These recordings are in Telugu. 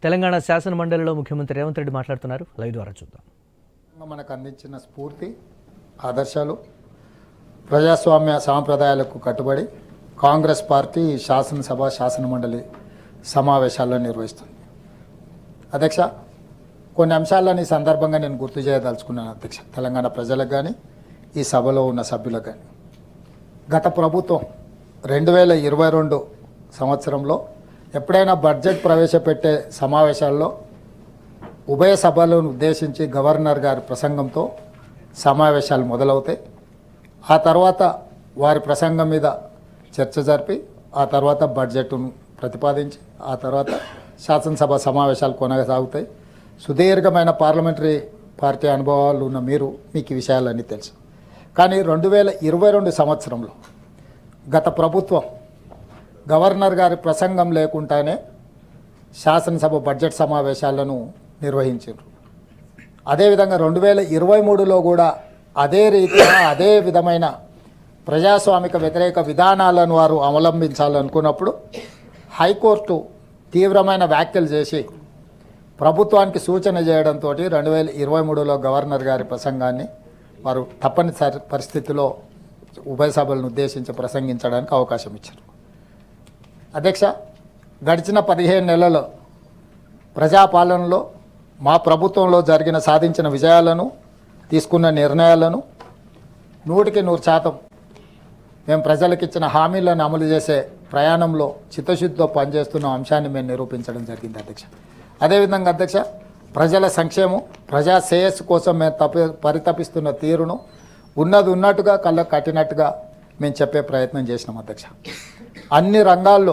తెలంగాణ శాసన మండలిలో ముఖ్యమంత్రి రేవంత్ రెడ్డి మాట్లాడుతున్నారు. లైవ్ ద్వారా చూద్దాం. మనకు అందించిన స్ఫూర్తి, ఆదర్శాలు, ప్రజాస్వామ్య సాంప్రదాయాలకు కట్టుబడి కాంగ్రెస్ పార్టీ శాసనసభ శాసన మండలి సమావేశాలను నిర్వహిస్తుంది. అధ్యక్ష, కొన్ని అంశాలను ఈ సందర్భంగా నేను గుర్తు చేయదలుచుకున్నాను. అధ్యక్ష, తెలంగాణ ప్రజలకు కానీ ఈ సభలో ఉన్న సభ్యులకు కానీ గత ప్రభుత్వం 2022 సంవత్సరంలో ఎప్పుడైనా బడ్జెట్ ప్రవేశపెట్టే సమావేశాల్లో ఉభయ సభలను ఉద్దేశించి గవర్నర్ గారి ప్రసంగంతో సమావేశాలు మొదలవుతాయి. ఆ తర్వాత వారి ప్రసంగం మీద చర్చ జరిపి ఆ తర్వాత బడ్జెట్ను ప్రతిపాదించి ఆ తర్వాత శాసనసభ సమావేశాలు కొనసాగుతాయి. సుదీర్ఘమైన పార్లమెంటరీ పార్టీ అనుభవాలు ఉన్న మీకు ఈ విషయాలన్నీ తెలుసు. కానీ 2022 సంవత్సరంలో గత ప్రభుత్వం గవర్నర్ గారి ప్రసంగం లేకుండానే శాసనసభ బడ్జెట్ సమావేశాలను నిర్వహించారు. అదేవిధంగా 2023లో కూడా అదే రీతిగా అదే విధమైన ప్రజాస్వామిక వ్యతిరేక విధానాలను వారు అవలంబించాలనుకున్నప్పుడు హైకోర్టు తీవ్రమైన వ్యాఖ్యలు చేసి ప్రభుత్వానికి సూచన చేయడంతో 2023లో గవర్నర్ గారి ప్రసంగాన్ని వారు తప్పనిసరి పరిస్థితిలో ఉభయ సభలను ఉద్దేశించి ప్రసంగించడానికి అవకాశం ఇచ్చారు. అధ్యక్ష, గడిచిన 15 నెలల్లో ప్రజాపాలనలో మా ప్రభుత్వంలో సాధించిన విజయాలను, తీసుకున్న నిర్ణయాలను 100% మేము ప్రజలకు ఇచ్చిన హామీలను అమలు చేసే ప్రయాణంలో చిత్తశుద్ధితో పనిచేస్తున్న అంశాన్ని మేము నిరూపించడం జరిగింది. అధ్యక్ష, అదేవిధంగా అధ్యక్ష, ప్రజల సంక్షేమం, ప్రజా శ్రేయస్సు కోసం మేము పరితపిస్తున్న తీరును ఉన్నట్టుగా కళ్ళకు కట్టినట్టుగా మేము చెప్పే ప్రయత్నం చేసినాం. అధ్యక్ష, అన్ని రంగాల్లో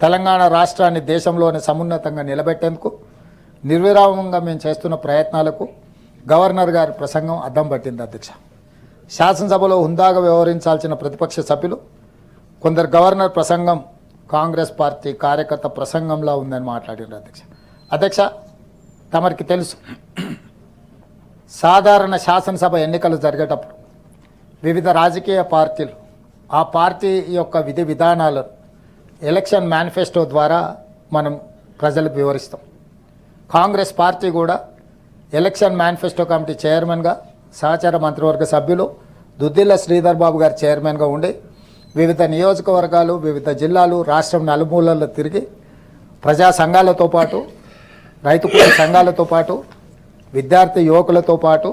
తెలంగాణ రాష్ట్రాన్ని దేశంలోనే సమున్నతంగా నిలబెట్టేందుకు నిర్విరామంగా మేము చేస్తున్న ప్రయత్నాలకు గవర్నర్ గారి ప్రసంగం అద్దం పట్టింది. అధ్యక్ష, శాసనసభలో హుందాగా వ్యవహరించాల్సిన ప్రతిపక్ష సభ్యులు కొందరు గవర్నర్ ప్రసంగం కాంగ్రెస్ పార్టీ కార్యకర్త ప్రసంగంలా ఉందని మాట్లాడారు. అధ్యక్ష, తమరికి తెలుసు, సాధారణ శాసనసభ ఎన్నికలు జరిగేటప్పుడు వివిధ రాజకీయ పార్టీలు ఆ పార్టీ యొక్క విధి విధానాలను ఎలక్షన్ మేనిఫెస్టో ద్వారా మనం ప్రజలకు వివరిస్తాం. కాంగ్రెస్ పార్టీ కూడా ఎలక్షన్ మేనిఫెస్టో కమిటీ చైర్మన్గా, సహచార మంత్రివర్గ సభ్యులు దుద్దిల్ల శ్రీధర్ బాబు గారు చైర్మన్గా ఉండి వివిధ నియోజకవర్గాలు, వివిధ జిల్లాలు, రాష్ట్రం నలుమూలల్లో తిరిగి ప్రజా సంఘాలతో పాటు, రైతు కూలీ సంఘాలతో పాటు, విద్యార్థి యువకులతో పాటు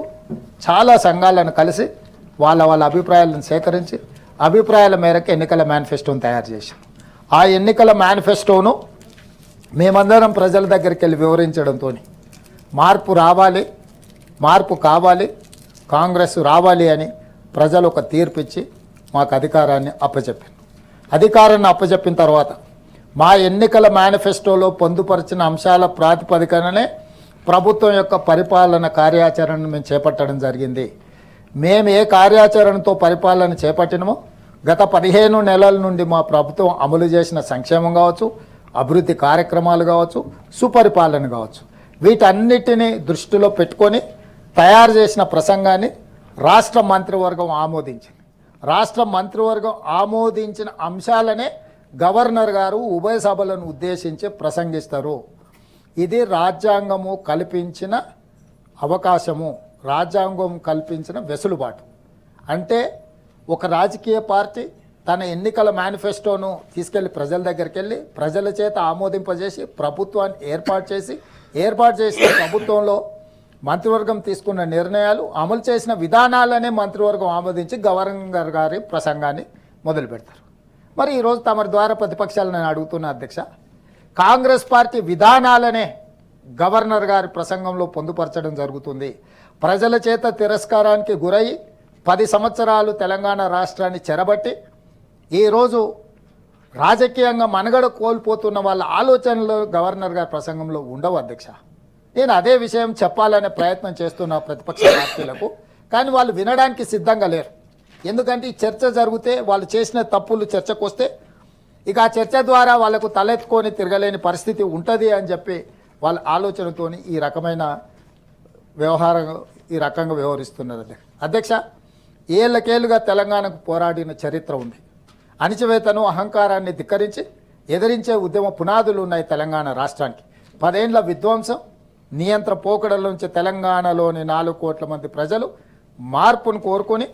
చాలా సంఘాలను కలిసి వాళ్ళ అభిప్రాయాలను సేకరించి అభిప్రాయాల మేరకు ఎన్నికల మేనిఫెస్టోను తయారు చేశాం. ఆ ఎన్నికల మేనిఫెస్టోను మేమందరం ప్రజల దగ్గరికి వెళ్ళి వివరించడంతో మార్పు రావాలి, మార్పు కావాలి, కాంగ్రెస్ రావాలి అని ప్రజలు ఒక తీర్పిచ్చి మాకు అధికారాన్ని అప్పచెప్పిన తర్వాత మా ఎన్నికల మేనిఫెస్టోలో పొందుపరిచిన అంశాల ప్రాతిపదికననే ప్రభుత్వం యొక్క పరిపాలన కార్యాచరణను మేము చేపట్టడం జరిగింది. మేము ఏ కార్యాచరణతో పరిపాలన చేపట్టినమో గత 15 నెలల నుండి మా ప్రభుత్వం అమలు చేసిన సంక్షేమం కావచ్చు, అభివృద్ధి కార్యక్రమాలు కావచ్చు, సుపరిపాలన కావచ్చు, వీటన్నిటినీ దృష్టిలో పెట్టుకొని తయారు చేసిన ప్రసంగాన్ని రాష్ట్ర మంత్రివర్గం ఆమోదించింది. రాష్ట్ర మంత్రివర్గం ఆమోదించిన అంశాలనే గవర్నర్ గారు ఉభయ సభలను ఉద్దేశించి ప్రసంగిస్తారు. ఇది రాజ్యాంగము కల్పించిన అవకాశము, రాజ్యాంగం కల్పించిన వెసులుబాటు. అంటే ఒక రాజకీయ పార్టీ తన ఎన్నికల మేనిఫెస్టోను తీసుకెళ్లి ప్రజల దగ్గరికి వెళ్ళి ప్రజల చేత ఆమోదింపజేసి ప్రభుత్వాన్ని ఏర్పాటు చేసిన ప్రభుత్వంలో మంత్రివర్గం తీసుకున్న నిర్ణయాలు, అమలు చేసిన విధానాలనే మంత్రివర్గం ఆమోదించి గవర్నర్ గారి ప్రసంగాన్ని మొదలు పెడతారు. మరి ఈరోజు తమ ద్వారా ప్రతిపక్షాలను నేను అడుగుతున్నా అధ్యక్ష, కాంగ్రెస్ పార్టీ విధానాలనే గవర్నర్ గారి ప్రసంగంలో పొందుపరచడం జరుగుతుంది. ప్రజల చేత తిరస్కారానికి గురై 10 సంవత్సరాలు తెలంగాణ రాష్ట్రాన్ని చెరబట్టి ఈరోజు రాజకీయంగా మనుగడ కోల్పోతున్న వాళ్ళ ఆలోచనలు గవర్నర్ గారి ప్రసంగంలో ఉండవు. అధ్యక్ష, నేను అదే విషయం చెప్పాలనే ప్రయత్నం చేస్తున్న ప్రతిపక్ష పార్టీలకు, కానీ వాళ్ళు వినడానికి సిద్ధంగా లేరు. ఎందుకంటే ఈ చర్చ జరిగితే వాళ్ళు చేసిన తప్పులు చర్చకు వస్తే ఇక ఆ చర్చ ద్వారా వాళ్ళకు తలెత్తుకొని తిరగలేని పరిస్థితి ఉంటుంది అని చెప్పి వాళ్ళ ఆలోచనతో ఈ రకమైన రకంగా వ్యవహరిస్తున్నారు. అధ్యక్ష, ఏళ్ళకేళ్ళుగా తెలంగాణకు పోరాడిన చరిత్ర ఉంది. అణిచివేతను, అహంకారాన్ని ధిక్కరించి ఎదిరించే ఉద్యమ పునాదులు ఉన్నాయి తెలంగాణ రాష్ట్రానికి. 10 ఏళ్ల విధ్వంసం నియంత్రణ పోకడల నుంచి తెలంగాణలోని 4 కోట్ల మంది ప్రజలు మార్పును కోరుకొని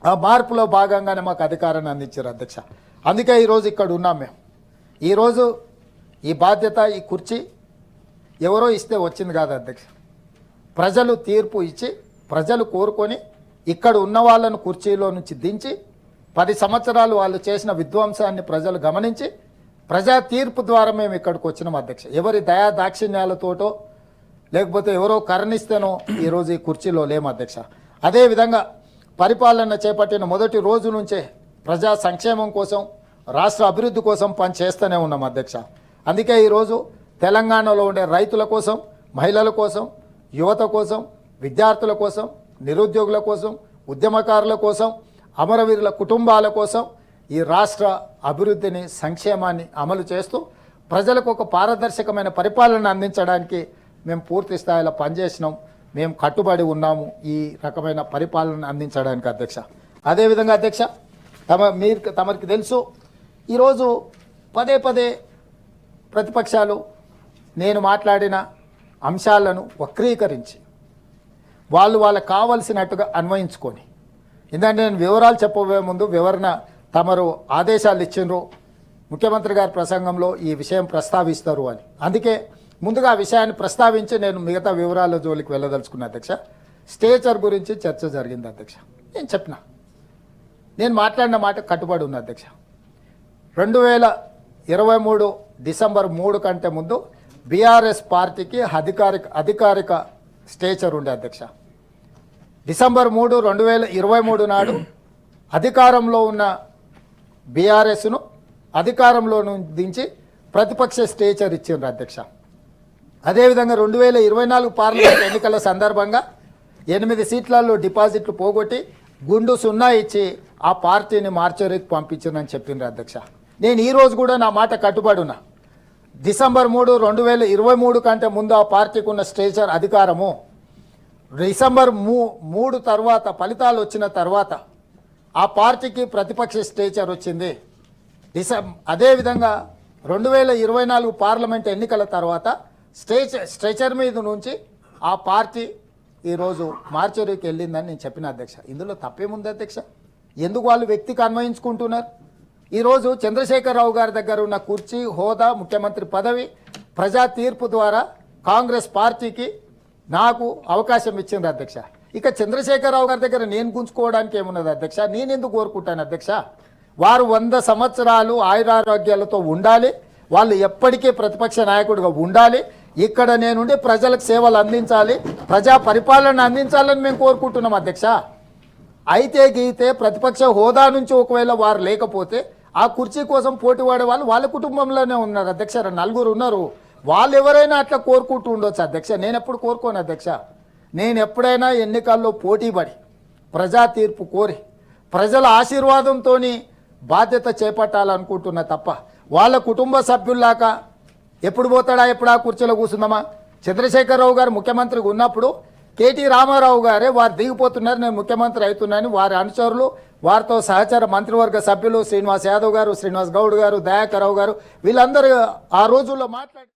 ఆ మార్పులో భాగంగానే మాకు అధికారాన్ని అందించారు అధ్యక్ష. అందుకే ఈరోజు ఇక్కడ ఉన్నాం మేము. ఈరోజు ఈ బాధ్యత, ఈ కుర్చీ ఎవరో ఇస్తే వచ్చింది కాదు అధ్యక్ష. ప్రజలు తీర్పు ఇచ్చి ప్రజలు కోరుకొని ఇక్కడ ఉన్న వాళ్ళను కుర్చీలో నుంచి దించి 10 సంవత్సరాలు వాళ్ళు చేసిన విధ్వంసాన్ని ప్రజలు గమనించి ప్రజా తీర్పు ద్వారా మేము ఇక్కడికి వచ్చినాం అధ్యక్ష. ఎవరి దయా దాక్షిణ్యాలతోటో లేకపోతే ఎవరో కరుణిస్తేనో ఈరోజు ఈ కుర్చీలో లేము అధ్యక్ష. అదేవిధంగా పరిపాలన చేపట్టిన మొదటి రోజు నుంచే ప్రజా సంక్షేమం కోసం, రాష్ట్ర అభివృద్ధి కోసం పనిచేస్తూనే ఉన్నాం అధ్యక్ష. అందుకే ఈరోజు తెలంగాణలో ఉండే రైతుల కోసం, మహిళల కోసం, యువత కోసం, విద్యార్థుల కోసం, నిరుద్యోగుల కోసం, ఉద్యమకారుల కోసం, అమరవీరుల కుటుంబాల కోసం ఈ రాష్ట్ర అభివృద్ధిని, సంక్షేమాన్ని అమలు చేస్తూ ప్రజలకు ఒక పారదర్శకమైన పరిపాలన అందించడానికి మేము పూర్తి స్థాయిలో పనిచేసినాం. మేము కట్టుబడి ఉన్నాము ఈ రకమైన పరిపాలన అందించడానికి అధ్యక్ష. అదేవిధంగా అధ్యక్ష, తమరికి తెలుసు, ఈరోజు పదే ప్రతిపక్షాలు నేను మాట్లాడిన అంశాలను వక్రీకరించి వాళ్ళకు కావలసినట్టుగా అన్వయించుకొని, ఎందుకంటే నేను వివరాలు చెప్పబోయే ముందు వివరణ తమరు ఆదేశాలు ఇచ్చిండ్రు, ముఖ్యమంత్రి గారి ప్రసంగంలో ఈ విషయం ప్రస్తావిస్తారు అని. అందుకే ముందుగా ఆ విషయాన్ని ప్రస్తావించి నేను మిగతా వివరాల జోలికి వెళ్ళదలుచుకున్నా అధ్యక్ష. స్టేచర్ గురించి చర్చ జరిగింది అధ్యక్ష. నేను మాట్లాడిన మాట కట్టుబడి ఉన్న అధ్యక్ష. 2023 డిసెంబర్ 3 కంటే ముందు బీఆర్ఎస్ పార్టీకి అధికారిక స్టేచర్ ఉండే అధ్యక్ష. డిసెంబర్ 3, 2023 నాడు అధికారంలో ఉన్న బీఆర్ఎస్ను అధికారంలో దించి ప్రతిపక్ష స్టేచర్ ఇచ్చిండ్రు అధ్యక్ష. అదేవిధంగా 2024 పార్లమెంట్ ఎన్నికల సందర్భంగా 8 సీట్లలో డిపాజిట్లు పోగొట్టి గుండు 0 ఇచ్చి ఆ పార్టీని మార్చరికి పంపించిందని చెప్పిండ్రు అధ్యక్ష. నేను ఈరోజు కూడా నా మాట కట్టుబడి ఉన్నా. డిసెంబర్ 3, 2023 కంటే ముందు ఆ పార్టీకి ఉన్న స్టేచర్ అధికారము డిసెంబర్ 3 తర్వాత ఫలితాలు వచ్చిన తర్వాత ఆ పార్టీకి ప్రతిపక్ష స్టేచర్ వచ్చింది. అదేవిధంగా 2024 పార్లమెంట్ ఎన్నికల తర్వాత స్ట్రెచర్ మీద నుంచి ఆ పార్టీ ఈరోజు మార్చరీకి వెళ్ళిందని నేను చెప్పిన అధ్యక్ష. ఇందులో తప్పేముంది అధ్యక్ష? ఎందుకు వాళ్ళు వ్యక్తికి అన్వయించుకుంటున్నారు? ఈరోజు చంద్రశేఖరరావు గారి దగ్గర ఉన్న కుర్చీ, హోదా, ముఖ్యమంత్రి పదవి ప్రజా తీర్పు ద్వారా కాంగ్రెస్ పార్టీకి నాకు అవకాశం ఇచ్చింది అధ్యక్ష. ఇక చంద్రశేఖరరావు గారి దగ్గర నేను గుంజుకోవడానికి ఏమున్నది అధ్యక్ష? నేను ఎందుకు కోరుకుంటాను అధ్యక్ష? వారు 100 సంవత్సరాలు ఆయురారోగ్యాలతో ఉండాలి, వాళ్ళు ఎప్పటికీ ప్రతిపక్ష నాయకుడిగా ఉండాలి, ఇక్కడ నేనుండి ప్రజలకు సేవలు అందించాలి, ప్రజా పరిపాలన అందించాలని మేము కోరుకుంటున్నాం అధ్యక్ష. అయితే గీతే ప్రతిపక్ష హోదా నుంచి ఒకవేళ వారు లేకపోతే ఆ కుర్చీ కోసం పోటీ పడే వాళ్ళు వాళ్ళ కుటుంబంలోనే ఉన్నారు అధ్యక్ష. 4 ఉన్నారు. వాళ్ళు ఎవరైనా అట్లా కోరుకుంటూ ఉండొచ్చు అధ్యక్ష. నేను ఎప్పుడు కోరుకోను అధ్యక్ష. నేను ఎప్పుడైనా ఎన్నికల్లో పోటీపడి ప్రజా తీర్పు కోరి ప్రజల ఆశీర్వాదంతో బాధ్యత చేపట్టాలనుకుంటున్నా తప్ప వాళ్ళ కుటుంబ సభ్యుల్లాగా ఎప్పుడు పోతాడా, ఎప్పుడు ఆ కుర్చీలో కూర్చుందామా? చంద్రశేఖరరావు గారు ముఖ్యమంత్రిగా ఉన్నప్పుడు కేటీ రామారావు గారే వారు దిగిపోతున్నారు, నేను ముఖ్యమంత్రి అవుతున్నాను, వారి అనుచరులు, వారితో సహచర మంత్రివర్గ సభ్యులు శ్రీనివాస్ యాదవ్ గారు, శ్రీనివాస్ గౌడ్ గారు, దయాకర్ రావు గారు, వీళ్ళందరూ ఆ రోజుల్లో మాట్లాడి